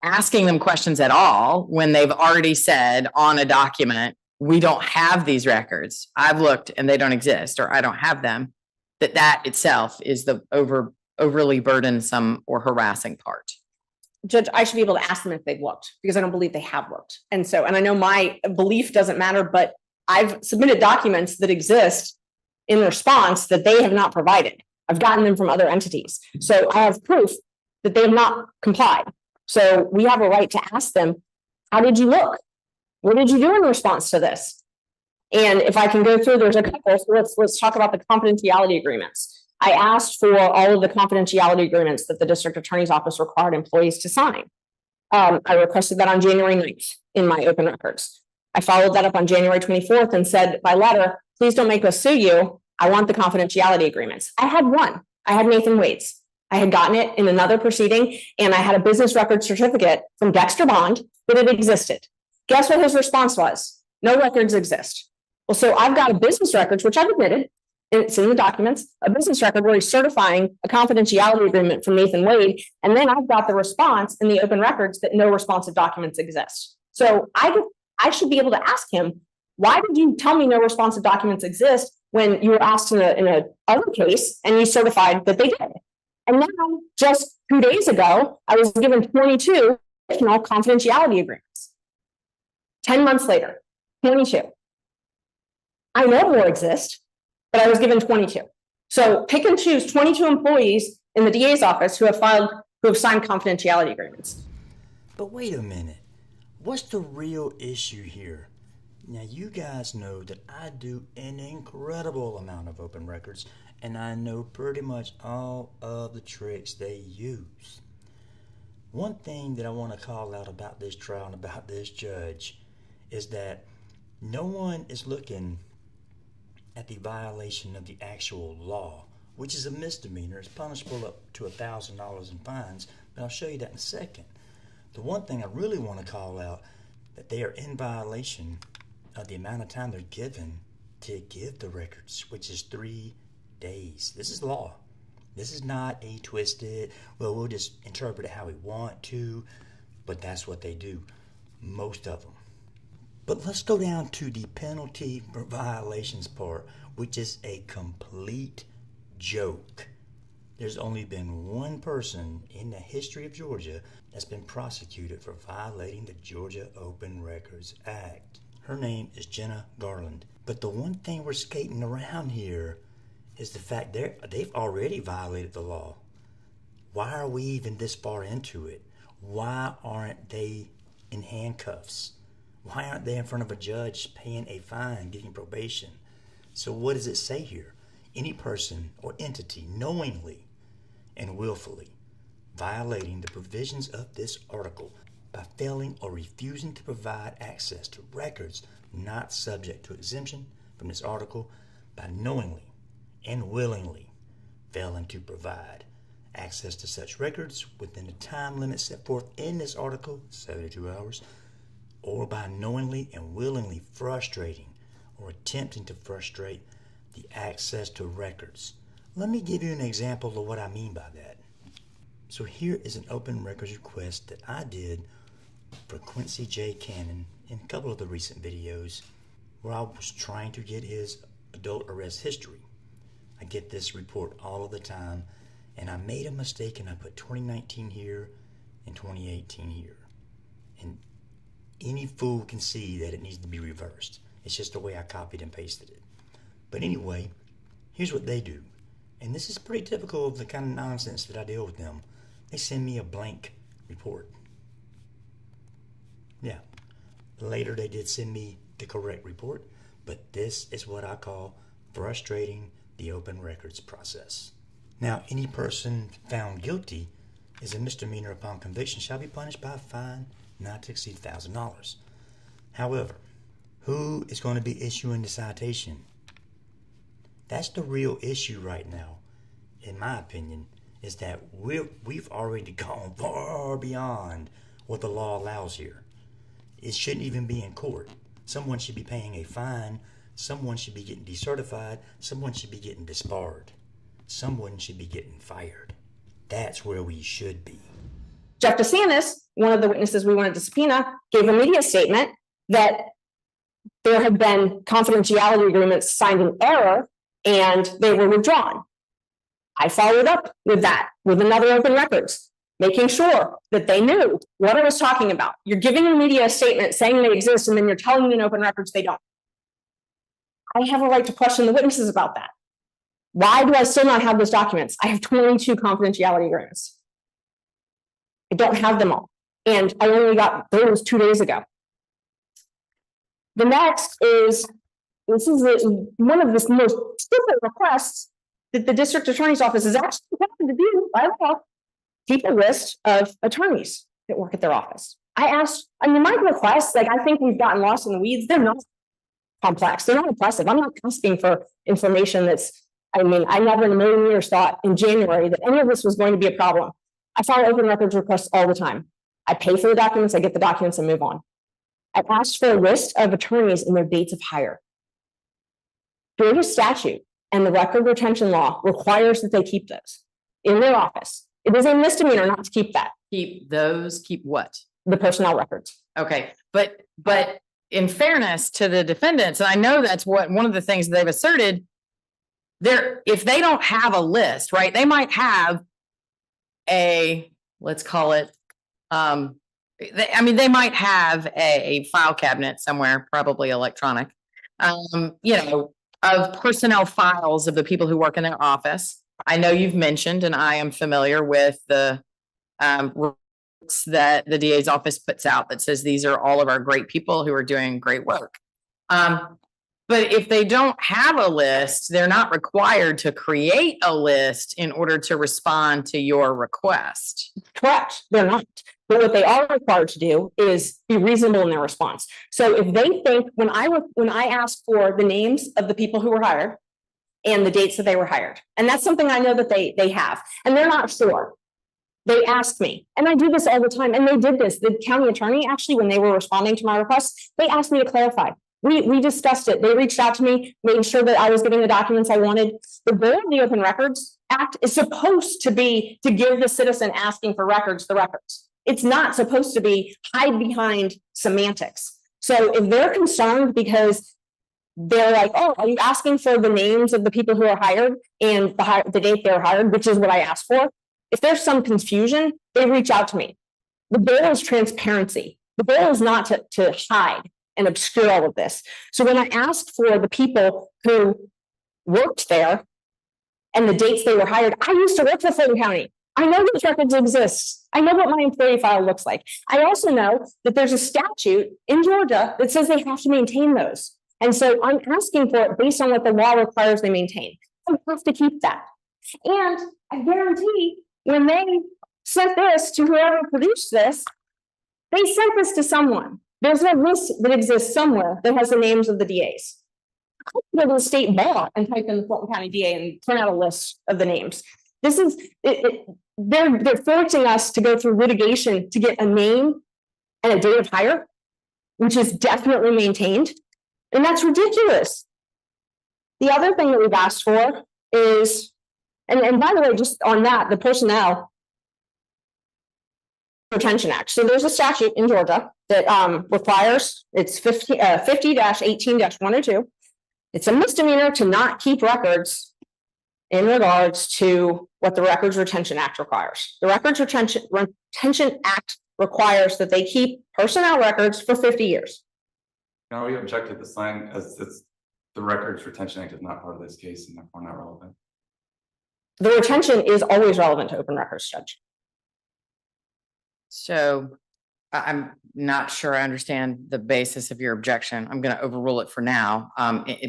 asking them questions at all when they've already said on a document, we don't have these records. I've looked and they don't exist, or I don't have them. That itself is the overly burdensome or harassing part. Judge, I should be able to ask them if they've looked, because I don't believe they have looked. And I know my belief doesn't matter, but I've submitted documents that exist in response that they have not provided. I've gotten them from other entities. So I have proof that they have not complied. So we have a right to ask them, how did you look? What did you do in response to this? And if I can go through, there's a couple. So let's talk about the confidentiality agreements. I asked for all of the confidentiality agreements that the district attorney's office required employees to sign. I requested that on January 9th in my open records. I followed that up on January 24th and said by letter, please don't make us sue you. I want the confidentiality agreements. I had one. I had Nathan Wade's. I had gotten it in another proceeding, and I had a business record certificate from Dexter Bond that it existed. Guess what his response was? No records exist. Well, so I've got a business records, which I've admitted, it's in the documents, a business record where he's certifying a confidentiality agreement from Nathan Wade. And then I've got the response in the open records that no responsive documents exist. So I should be able to ask him, why did you tell me no responsive documents exist when you were asked in a other case and you certified that they did? And now, just 2 days ago, I was given 22 additional confidentiality agreements. 10 months later, 22. I know more exist, but I was given 22. So pick and choose 22 employees in the DA's office who have signed confidentiality agreements. But wait a minute. What's the real issue here? Now, you guys know that I do an incredible amount of open records, and I know pretty much all of the tricks they use. One thing that I want to call out about this trial and about this judge is that no one is looking at the violation of the actual law, which is a misdemeanor. It's punishable up to $1,000 in fines, but I'll show you that in a second. The one thing I really want to call out, that they are in violation of the amount of time they're given to give the records, which is 3 days. This is law. This is not a twisted, well, we'll just interpret it how we want to, but that's what they do, most of them. But let's go down to the penalty for violations part, which is a complete joke. There's only been one person in the history of Georgia that's been prosecuted for violating the Georgia Open Records Act. Her name is Jenna Garland. But the one thing we're skating around here is the fact they've already violated the law. Why are we even this far into it? Why aren't they in handcuffs? Why aren't they in front of a judge paying a fine, getting probation? So what does it say here? Any person or entity knowingly and willfully violating the provisions of this article by failing or refusing to provide access to records not subject to exemption from this article, by knowingly and willingly failing to provide access to such records within the time limit set forth in this article, 72 hours, or by knowingly and willingly frustrating or attempting to frustrate the access to records. Let me give you an example of what I mean by that. So here is an open records request that I did for Quincy J. Cannon in a couple of the recent videos where I was trying to get his adult arrest history. I get this report all of the time, and I made a mistake and I put 2019 here and 2018 here. And any fool can see that it needs to be reversed. It's just the way I copied and pasted it. But anyway, here's what they do. And this is pretty typical of the kind of nonsense that I deal with them. They send me a blank report. Yeah, later they did send me the correct report, but this is what I call frustrating the open records process. Now, any person found guilty is a misdemeanor upon conviction shall be punished by a fine not to exceed $1,000. However, who is going to be issuing the citation? That's the real issue right now, in my opinion, is that we've already gone far beyond what the law allows here. It shouldn't even be in court. Someone should be paying a fine. Someone should be getting decertified. Someone should be getting disbarred. Someone should be getting fired. That's where we should be. Jeff DeSantis, one of the witnesses we wanted to subpoena, gave a media statement that there had been confidentiality agreements signed in error and they were withdrawn. I followed up with that with another open records, making sure that they knew what I was talking about. You're giving the media a statement saying they exist, and then you're telling me in open records they don't. I have a right to question the witnesses about that. Why do I still not have those documents? I have 22 confidentiality agreements. I don't have them all. And I only got those 2 days ago. The next is, this is one of the most stupid requests that the district attorney's office is actually required to do by law. Keep a list of attorneys that work at their office. I asked, I mean, my requests, like, I think we've gotten lost in the weeds. They're not complex. They're not impressive. I'm not asking for information that's, I mean, I never in a million years thought in January that any of this was going to be a problem. I file open records requests all the time. I pay for the documents, I get the documents and move on. I asked for a list of attorneys and their dates of hire. Georgia statute and the record retention law requires that they keep those in their office. It is a misdemeanor not to keep that, Keep those, keep what? the personnel records. Okay, but in fairness to the defendants, and I know that's what, one of the things they've asserted, if they don't have a list, right, they might have a, let's call it, they might have a file cabinet somewhere, probably electronic, of personnel files of the people who work in their office. I know you've mentioned, and I am familiar with the reports that the DA's office puts out that says these are all of our great people who are doing great work. But if they don't have a list, they're not required to create a list in order to respond to your request. Correct, they're not. But what they are required to do is be reasonable in their response. So if they think, when I ask for the names of the people who were hired and the dates that they were hired, and that's something I know that they have, and they're not sure. They asked me, and I do this all the time, and they did this. The county attorney, actually, when they were responding to my request, they asked me to clarify. We discussed it. They reached out to me, made sure that I was getting the documents I wanted. The goal of the Open Records Act is supposed to be to give the citizen asking for records the records. It's not supposed to be hide behind semantics. So if they're concerned because they're like, oh, are you asking for the names of the people who are hired and the date they were hired, which is what I asked for? If there's some confusion, they reach out to me. The goal is transparency. The goal is not to hide and obscure all of this. So when I asked for the people who worked there and the dates they were hired, I used to work for Fulton County. I know those records exist. I know what my employee file looks like. I also know that there's a statute in Georgia that says they have to maintain those. And so I'm asking for it based on what the law requires they maintain. I have to keep that. And I guarantee when they sent this to whoever produced this, they sent this to someone. There's a list that exists somewhere that has the names of the DAs. I could go to the state bar and type in the Fulton County DA and print out a list of the names. This is they're forcing us to go through litigation to get a name and a date of hire, which is definitely maintained, and that's ridiculous. The other thing that we've asked for is, and by the way, just on that, the Personnel Retention Act. So there's a statute in Georgia that requires, it's 50-18-102. It's a misdemeanor to not keep records in regards to what the Records Retention Act requires. The Records Retention Act requires that they keep personnel records for 50 years. Now we objected to sign as the Records Retention Act is not part of this case and therefore not relevant. The retention is always relevant to open records, Judge. So I'm not sure I understand the basis of your objection. I'm going to overrule it for now,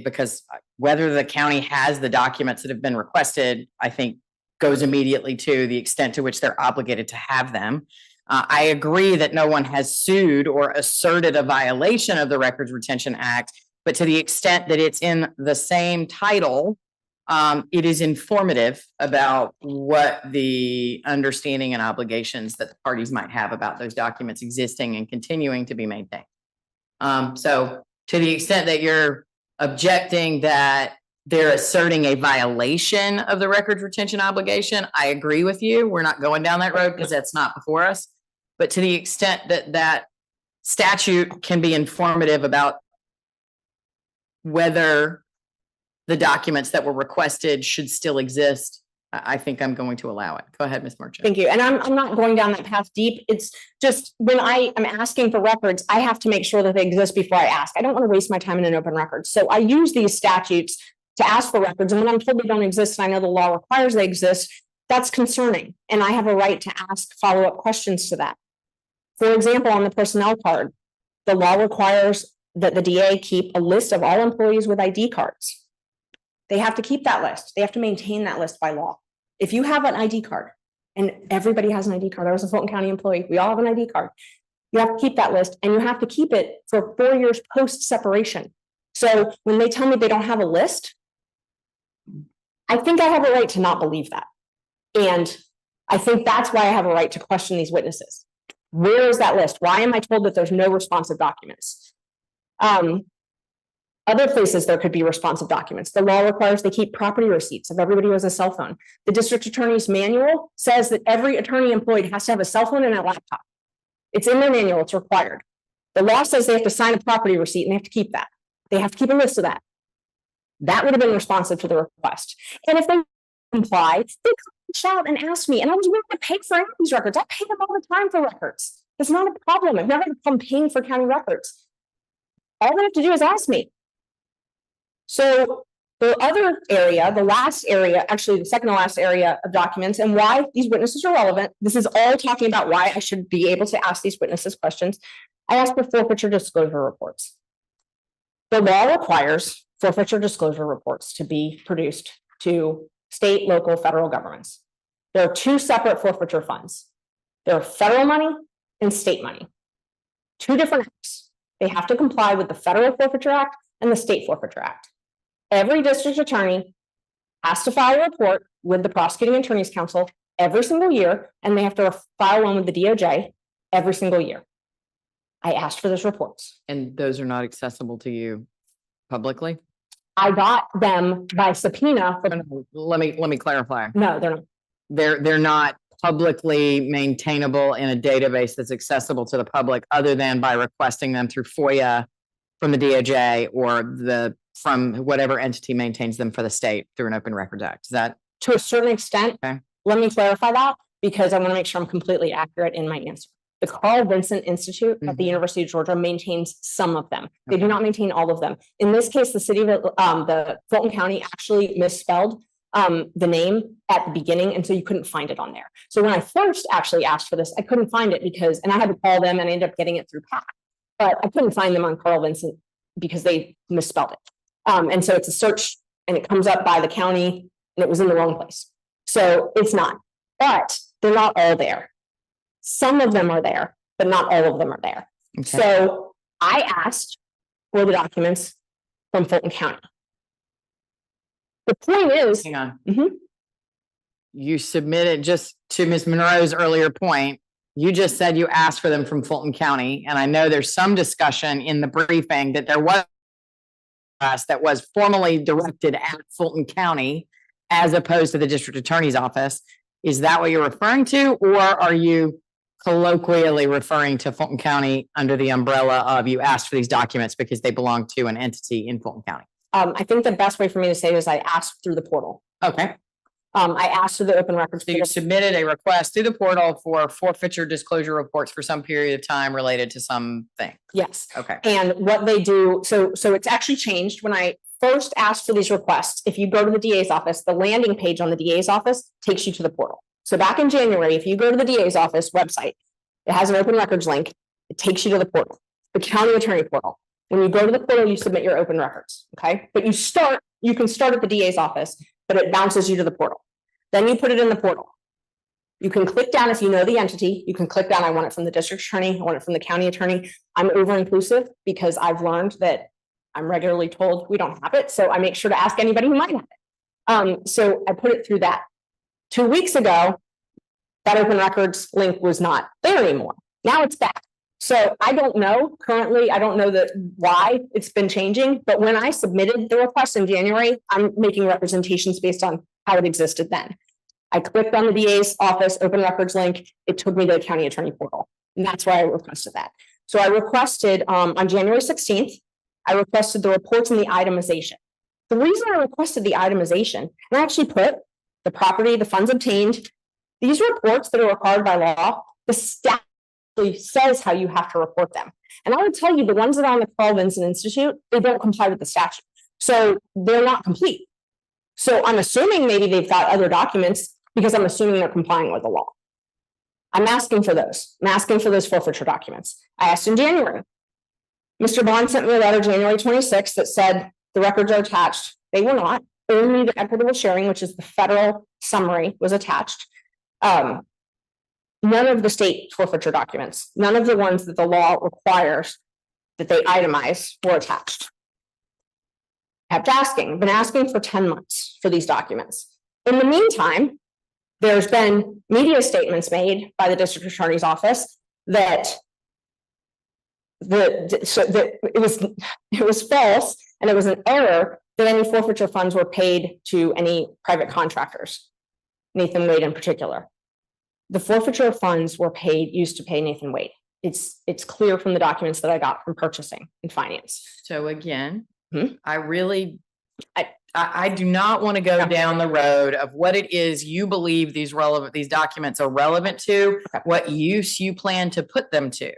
because whether the county has the documents that have been requested, I think goes immediately to the extent to which they're obligated to have them. I agree that no one has sued or asserted a violation of the Records Retention Act, but to the extent that it's in the same title, it is informative about what the understanding and obligations that the parties might have about those documents existing and continuing to be maintained. So to the extent that you're objecting that they're asserting a violation of the records retention obligation, I agree with you. We're not going down that road because that's not before us. But to the extent that that statute can be informative about whether the documents that were requested should still exist, I think I'm going to allow it. Go ahead, Ms. Merchant. Thank you. And I'm not going down that path deep. It's just when I am asking for records, I have to make sure that they exist before I ask. I don't want to waste my time in an open record. So I use these statutes to ask for records. And when I'm told they don't exist, and I know the law requires they exist, that's concerning. And I have a right to ask follow-up questions to that. For example, on the personnel card, the law requires that the DA keep a list of all employees with ID cards. They have to keep that list. They have to maintain that list by law. If you have an ID card, and everybody has an ID card, I was a Fulton County employee, we all have an ID card. You have to keep that list, and you have to keep it for 4 years post-separation. So when they tell me they don't have a list, I think I have a right to not believe that. And I think that's why I have a right to question these witnesses. Where is that list? Why am I told that there's no responsive documents? Other places there could be responsive documents. The law requires they keep property receipts of everybody who has a cell phone. The district attorney's manual says that every attorney employed has to have a cell phone and a laptop. It's in their manual, it's required. The law says they have to sign a property receipt and they have to keep that. They have to keep a list of that. That would have been responsive to the request. And if they comply, they could shout and ask me, and I was willing to pay for any of these records. I pay them all the time for records. It's not a problem. I've never had a problem paying for county records. All they have to do is ask me. So the other area, the last area, actually the second to last area of documents and why these witnesses are relevant. This is all talking about why I should be able to ask these witnesses questions. I asked for forfeiture disclosure reports. The law requires forfeiture disclosure reports to be produced to state, local, federal governments. There are two separate forfeiture funds. There are federal money and state money. Two different acts. They have to comply with the Federal Forfeiture Act and the State Forfeiture Act. Every district attorney has to file a report with the Prosecuting Attorney's Council every single year, and they have to file one with the DOJ every single year. I asked for those reports. And those are not accessible to you publicly? I got them by subpoena. Let me clarify. No, they're not. They're not publicly maintainable in a database that's accessible to the public other than by requesting them through FOIA from the DOJ or from whatever entity maintains them for the state through an Open Records Act. Is that? To a certain extent. Okay. Let me clarify that because I want to make sure I'm completely accurate in my answer. The Carl Vinson Institute at the University of Georgia maintains some of them. They do not maintain all of them. In this case, the city of the Fulton County actually misspelled the name at the beginning, and so you couldn't find it on there. So when I first actually asked for this, I couldn't find it because, and I had to call them, and I ended up getting it through PAC, but I couldn't find them on Carl Vinson because they misspelled it. And so it's a search, and it comes up by the county, and it was in the wrong place. So it's not, but they're not all there. Some of them are there, but not all of them are there. Okay. So I asked for the documents from Fulton County. The point is, hang on. You submitted, just to Ms. Monroe's earlier point, you just said you asked for them from Fulton County. And I know there's some discussion in the briefing that there was that was formally directed at Fulton County as opposed to the district attorney's office. Is that what you're referring to? Or are you colloquially referring to Fulton County under the umbrella of you asked for these documents because they belong to an entity in Fulton County? I think the best way for me to say it is I asked through the portal. Okay. I asked through the open records. So you submitted a request through the portal for forfeiture disclosure reports for some period of time related to something. Yes. Okay. And what they do, so it's actually changed. When I first asked for these requests, if you go to the DA's office, the landing page on the DA's office takes you to the portal. So back in January, if you go to the DA's office website, it has an open records link. It takes you to the portal, the county attorney portal. When you go to the portal, you submit your open records, okay? But you can start at the DA's office, but it bounces you to the portal. Then you put it in the portal. You can click down if you know the entity. You can click down, I want it from the district attorney, I want it from the county attorney. I'm over-inclusive because I've learned that I'm regularly told we don't have it, so I make sure to ask anybody who might have it. So I put it through that. 2 weeks ago, that open records link was not there anymore. Now it's back. So I don't know currently, I don't know why it's been changing, but when I submitted the request in January, I'm making representations based on how it existed then. I clicked on the DA's office open records link. It took me to the county attorney portal. And that's why I requested that. So I requested on January 16th, I requested the reports and the itemization. The reason I requested the itemization, and I actually put the property, the funds obtained. These reports that are required by law, the statute says how you have to report them. And I would tell you, the ones that are on the Carl Vinson Institute, they don't comply with the statute. So they're not complete. So I'm assuming maybe they've got other documents because I'm assuming they're complying with the law. I'm asking for those. I'm asking for those forfeiture documents. I asked in January. Mr. Bond sent me a letter January 26th that said the records are attached. They were not. Only the equitable sharing, which is the federal summary, was attached. None of the state forfeiture documents, none of the ones that the law requires that they itemize were attached. Kept asking, been asking for 10 months for these documents. In the meantime, there's been media statements made by the district attorney's office that it was false and it was an error that any forfeiture funds were paid to any private contractors, Nathan Wade in particular. The forfeiture funds were used to pay Nathan Wade. It's clear from the documents that I got from purchasing and finance. So again, I do not want to go down the road of what it is you believe these documents are relevant to, what use you plan to put them to.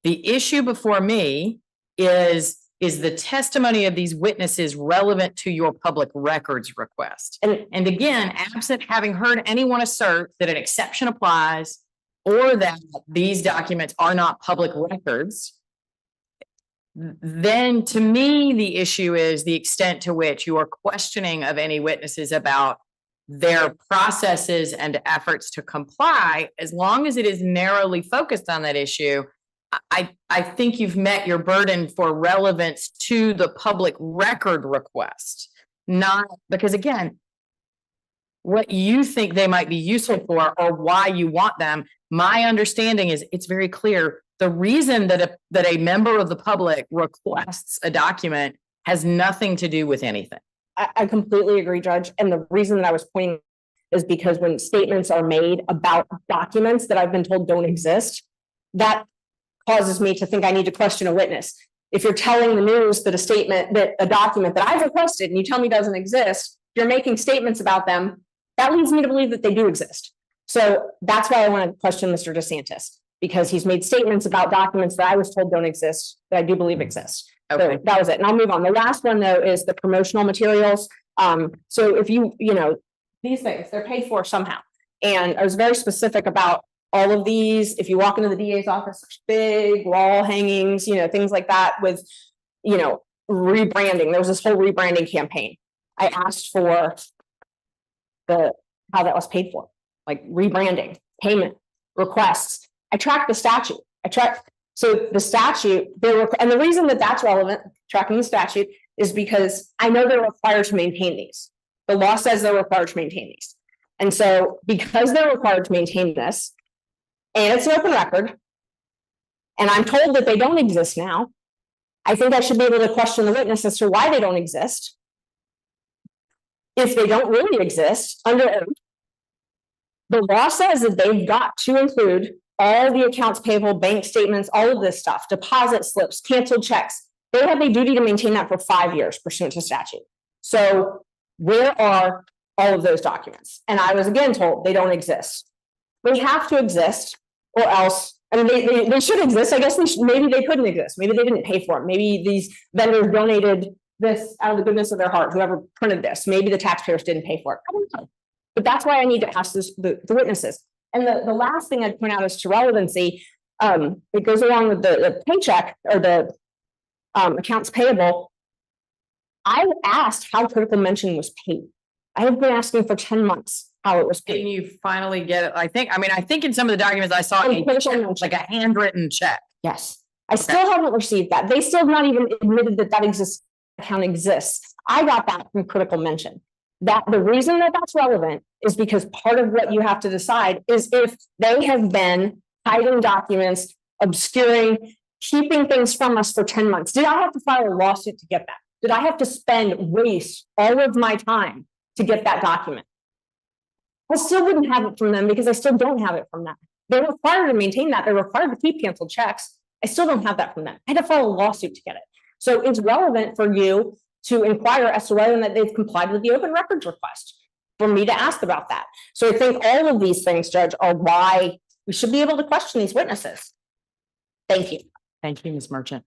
The issue before me is the testimony of these witnesses relevant to your public records request? And again, absent having heard anyone assert that an exception applies or that these documents are not public records, then to me, the issue is the extent to which you are questioning of any witnesses about their processes and efforts to comply. As long as it is narrowly focused on that issue, I think you've met your burden for relevance to the public record request, not because again, what you think they might be useful for or why you want them. My understanding is it's very clear. The reason that a member of the public requests a document has nothing to do with anything. I completely agree, Judge. And the reason that I was pointing is because when statements are made about documents that I've been told don't exist, that causes me to think I need to question a witness. If you're telling the news that a document that I've requested and you tell me doesn't exist, you're making statements about them, that leads me to believe that they do exist. So that's why I want to question Mr. DeSantis, because he's made statements about documents that I was told don't exist, that I do believe exist. Okay. So that was it. And I'll move on. The last one though is the promotional materials. So if these things, they're paid for somehow. And I was very specific about all of these. If you walk into the DA's office, there's big wall hangings, things like that with, rebranding. There was this whole rebranding campaign. I asked for how that was paid for, like rebranding, payment, requests. I tracked the statute. So the statute, and the reason that that's relevant, tracking the statute, is because I know they're required to maintain these. The law says they're required to maintain these. And so because they're required to maintain this, and it's an open record, and I'm told that they don't exist now, I think I should be able to question the witness as to why they don't exist. If they don't really exist under oath, the law says that they've got to include all the accounts payable, bank statements, all of this stuff, deposit slips, canceled checks. They have a duty to maintain that for 5 years pursuant to statute. So where are all of those documents? And I was again told they don't exist. They have to exist or else, I mean, they should exist. I guess maybe they couldn't exist. Maybe they didn't pay for it. Maybe these vendors donated this out of the goodness of their heart, whoever printed this. Maybe the taxpayers didn't pay for it. I don't know. But that's why I need to ask the witnesses. And the last thing I'd point out is to relevancy. It goes along with the paycheck or the accounts payable. I asked how critical mention was paid. I have been asking for 10 months how it was paid. Can you finally get it? I think in some of the documents I saw like a handwritten check. Yes. I still haven't received that. They still have not even admitted that account exists. I got that from critical mention. That the reason that that's relevant is because part of what you have to decide is if they have been hiding documents, obscuring, keeping things from us for 10 months. Did I have to file a lawsuit to get that? Did I have to waste all of my time to get that document? I still wouldn't have it from them because I still don't have it from them. They're required to maintain that. They're required to keep canceled checks. I still don't have that from them. I had to file a lawsuit to get it. So it's relevant for you to inquire as to whether or not they've complied with the open records request. for me to ask about that. So I think all of these things, Judge, are why we should be able to question these witnesses. Thank you. Thank you, Ms. Merchant.